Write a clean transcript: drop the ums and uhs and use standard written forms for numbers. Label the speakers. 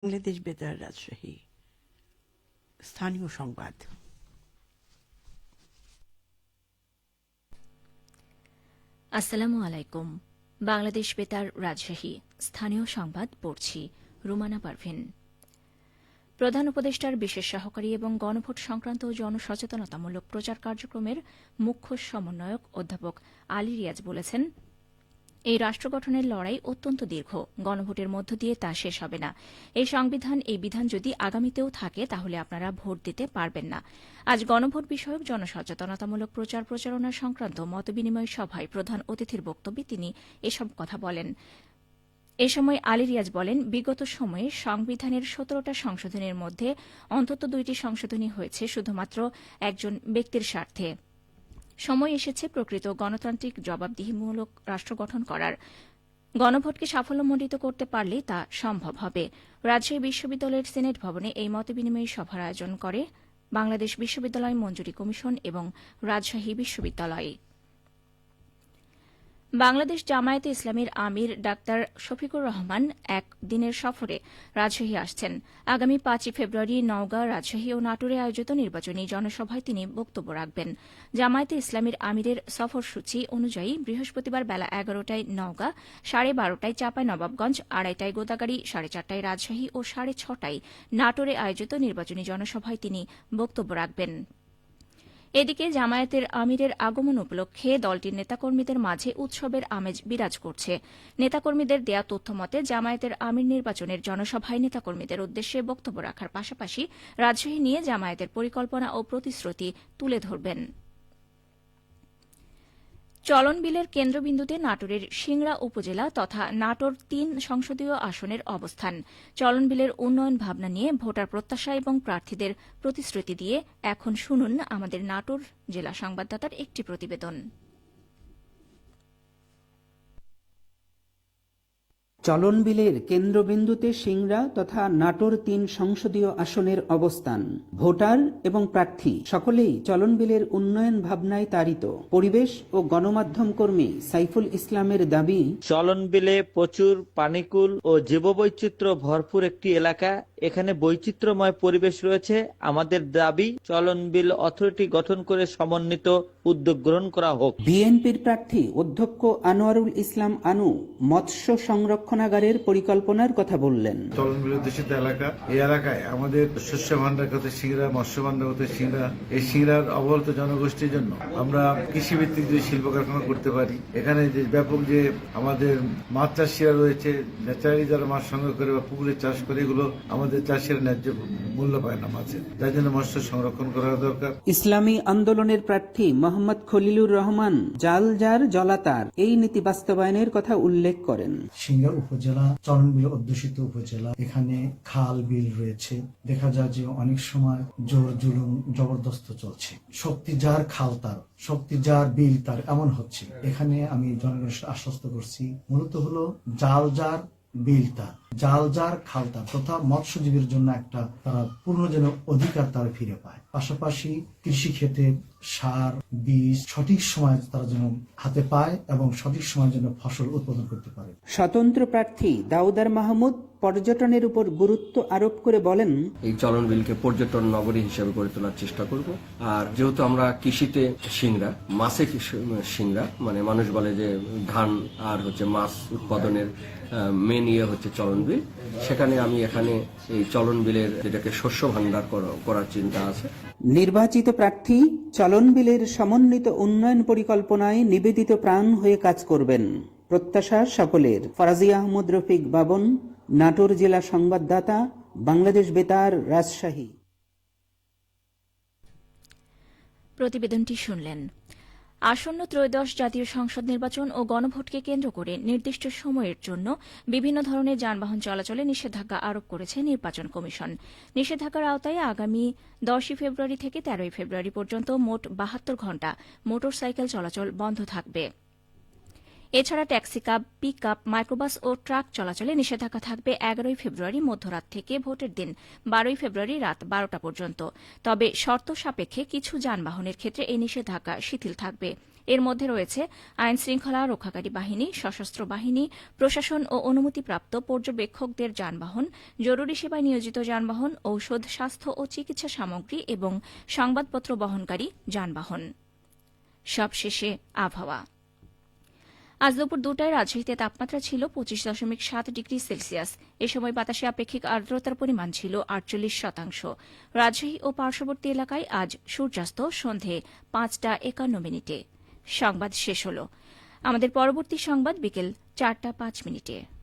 Speaker 1: বাংলাদেশ বেতার রাজশাহী স্থানীয় সংবাদ।
Speaker 2: আসসালামু আলাইকুম। বাংলাদেশ বেতার রাজশাহী স্থানীয় সংবাদ পড়ছি রুমানা পারভিন। প্রধান উপদেষ্টার বিশেষ সহকারী এবং গণভোট সংক্রান্ত জনসচেতনতামূলক প্রচার কার্যক্রমের মুখ্য সমন্বয়ক অধ্যাপক আলী রিয়াজ বলেছেন, এই রাষ্ট্র গঠনের লড়াই অত্যন্ত দীর্ঘ। গণভোটের মধ্য দিয়ে তা শেষ হবে না। এই বিধান যদি আগামীতেও থাকে তাহলে আপনারা ভোট দিতে পারবেন না। আজ গণভোট বিষয়ক জনসচেতনতামূলক প্রচার প্রচারণা সংক্রান্ত মতবিনিময় সভায় প্রধান অতিথির বক্তব্যে তিনি এসব কথা বলেন। এ সময় আলী রিয়াজ বলেন, বিগত সময়ে সংবিধানের ১৭টা সংশোধনের মধ্যে অন্তত ২টি সংশোধনী হয়েছে শুধুমাত্র একজন ব্যক্তির স্বার্থে। সময় এসেছে প্রকৃত গণতান্ত্রিক জবাবদিহিমূলক রাষ্ট্র গঠন করার। গণভোটকে সাফল্যমণ্ডিত করতে পারলেই তা সম্ভব হবে। রাজশাহী বিশ্ববিদ্যালয়ের সিনেট ভবনে এই মতবিনিময় সভার আয়োজন করে বাংলাদেশ বিশ্ববিদ্যালয় মঞ্জুরি কমিশন এবং রাজশাহী বিশ্ববিদ্যালয়। বাংলাদেশ জামায়াতে ইসলামীর আমির ডাক্তার শফিকুর রহমান এক দিনের সফরে রাজশাহী আসছেন। আগামী ৫ই ফেব্রুয়ারি নওগাঁ, রাজশাহী ও নাটোরে আয়োজিত নির্বাচনী জনসভায় তিনি বক্তব্য রাখবেন। জামায়াতে ইসলামীর আমিরের সফরসূচি অনুযায়ী বৃহস্পতিবার বেলা ১১টায় নওগাঁ, ১২:৩০টায় চাঁপাইনবাবগঞ্জ, ২:৩০টায় গোদাগাড়ী, ৪:৩০টায় রাজশাহী ও ৬:৩০টায় নাটোরে আয়োজিত নির্বাচনী জনসভায় তিনি বক্তব্য রাখবেন। এদিকে জামায়াতের আমিরের আগমন উপলক্ষে দলটির নেতাকর্মীদের মাঝে উৎসবের আমেজ বিরাজ করছে। নেতাকর্মীদের দেয়া তথ্যমতে জামায়াতের আমির নির্বাচনের জনসভায় নেতাকর্মীদের উদ্দেশ্যে বক্তব্য রাখার পাশাপাশি রাজশাহী নিয়ে জামায়াতের পরিকল্পনা ও প্রতিশ্রুতি তুলে ধরবেন। চলন বিলের কেন্দ্রবিন্দুতে নাটোরের সিংড়া উপজেলা তথা নাটোর ৩ সংসদীয় আসনের অবস্থান। চলন বিলের উন্নয়ন ভাবনা নিয়ে ভোটার প্রত্যাশা এবং প্রার্থীদের প্রতিশ্রুতি দিয়ে এখন শুনুন আমাদের নাটোর জেলা সংবাদদাতার একটি প্রতিবেদন।
Speaker 3: চলন বিলের কেন্দ্রবিন্দুতে সিংড়া তথা নাটোর ৩ সংসদীয় আসনের অবস্থান। ভোটার এবং প্রার্থী সকলেই চলন বিলের উন্নয়ন ভাবনায় তাড়িত। পরিবেশ ও গণমাধ্যম কর্মী সাইফুল ইসলামের দাবি,
Speaker 4: চলন বিলে প্রচুর পানিকুল ও জীববৈচিত্র্য ভরপুর একটি এলাকা। এখানে বৈচিত্র্যময় পরিবেশ রয়েছে। আমাদের দাবি, চলন বিল অথরিটি গঠন করে সমন্বিত উদ্যোগ গ্রহণ করা হোক।
Speaker 3: বিএনপির প্রার্থী অধ্যক্ষ আনোয়ারুল ইসলাম আনু মৎস্য সংরক্ষণাগারের পরিকল্পনার কথা বললেন।
Speaker 5: চলন বিল দূষিত এলাকা, এই এলাকায় আমাদের শস্য ভান্ডার হতে সিংড়া, মৎস্য ভান্ডার হতে সিংড়া, এই সিংড়ার অবহেলিত জনগোষ্ঠীর জন্য আমরা কৃষিভিত্তিক যদি শিল্প কারখানা করতে পারি। এখানে যে ব্যাপক যে আমাদের মাছ চাষিরা রয়েছে, ন্যাচারালি যারা মাছ সংগ্রহ করে বা পুকুরে চাষ করে, এগুলো আমাদের চাষিরা ন্যায্য মূল্য পায় না মাছের, যার জন্য মৎস্য সংরক্ষণ করা দরকার।
Speaker 3: ইসলামী আন্দোলনের প্রার্থী মোহাম্মদ খলিলুর রহমান জাল যার জলাতার এই নীতি বাস্তবায়নের কথা উল্লেখ করেন।
Speaker 6: সিংড়া উপজেলা চলন বিল অধ্যুষিত উপজেলা। এখানে খাল বিল রয়েছে। দেখা যায় যে অনেক সময় জোর জুলুম জবরদস্ত চলছে। শক্তি যার খাল তার, শক্তি যার বিল তার, এমন হচ্ছে। এখানে আমি জনগণের আশ্বস্ত করছি, মূলত হলো জাল যার বিল তার, জাল যার খাল তার তথা মৎস্যজীবীর জন্য একটা তারা পূর্ণ যেন অধিকার তারা ফিরে পায়। পাশাপাশি কৃষি ক্ষেত্রে সার, বীজ সঠিক সময় তারা যেন হাতে পায় এবং সঠিক সময় যেন ফসল উৎপাদন করতে পারে।
Speaker 3: স্বতন্ত্র প্রার্থী দাউদার মাহমুদ পর্যটনের উপর গুরুত্ব আরোপ করে বলেন,
Speaker 7: এই চলন বিলকে পর্যটন নগরী হিসেবে গড়ে তোলার চেষ্টা করব। আর যেহেতু আমরা কৃষিতে সিংড়া, মাছে সিংড়া, মানে মানুষ বলে যে ধান আর হচ্ছে মাছ উৎপাদনের মেন হচ্ছে চলন বিল, সেখানে আমি এখানে এই চলন বিলের যেটাকে শস্য ভান্ডার করার চিন্তা আছে।
Speaker 3: নির্বাচিত প্রার্থী চলন বিলের সমন্বিত উন্নয়ন পরিকল্পনায় নিবেদিত প্রাণ হয়ে কাজ করবেন, প্রত্যাশা সকলের। ফরাজি আহমদ রফিক বাবন, নাটোর জেলা সংবাদদাতা, বাংলাদেশ বেতার, রাজশাহী।
Speaker 2: প্রতিবেদনটি শুনলেন। আসন্ন ত্রয়োদশ জাতীয় সংসদ নির্বাচন ও গণভোটকে কেন্দ্র করে নির্দিষ্ট সময়ের জন্য বিভিন্ন ধরনের যানবাহন চলাচলে নিষেধাজ্ঞা আরোপ করেছে নির্বাচন কমিশন। নিষেধাজ্ঞার আওতায় আগামী ১০ই ফেব্রুয়ারি থেকে ১৩ই ফেব্রুয়ারি পর্যন্ত মোট ৭২ ঘণ্টা মোটরসাইকেল চলাচল বন্ধ থাকবে। এছাড়া ট্যাক্সিকাব, পিকআপ, মাইক্রোবাস ও ট্রাক চলাচলে নিষেধাজ্ঞা থাকবে ১১ই ফেব্রুয়ারি মধ্যরাত থেকে ভোটের দিন ১২ই ফেব্রুয়ারি রাত ১২টা পর্যন্ত। তবে শর্ত সাপেক্ষে কিছু যানবাহনের ক্ষেত্রে এই নিষেধাজ্ঞা শিথিল থাকবে। এর মধ্যে রয়েছে আইন শৃঙ্খলা রক্ষাকারী বাহিনী, সশস্ত্র বাহিনী, প্রশাসন ও অনুমতিপ্রাপ্ত পর্যবেক্ষকদের যানবাহন, জরুরি সেবায় নিয়োজিত যানবাহন, ঔষধ, স্বাস্থ্য ও চিকিৎসা সামগ্রী এবং সংবাদপত্র বহনকারী যানবাহন। সবশেষে আবহাওয়া। আজ দুপুর 2টায় রাজশাহীতে তাপমাত্রা ছিল 25.7 ডিগ্রি সেলসিয়াস। এ সময় বাতাসে আপেক্ষিক আর্দ্রতার পরিমাণ ছিল 48%। রাজশাহী ও পার্শ্ববর্তী এলাকায় আজ সূর্যাস্ত সন্ধে 5:51। সংবাদ শেষ হল। আমাদের পরবর্তী সংবাদ বিকেল 4:05।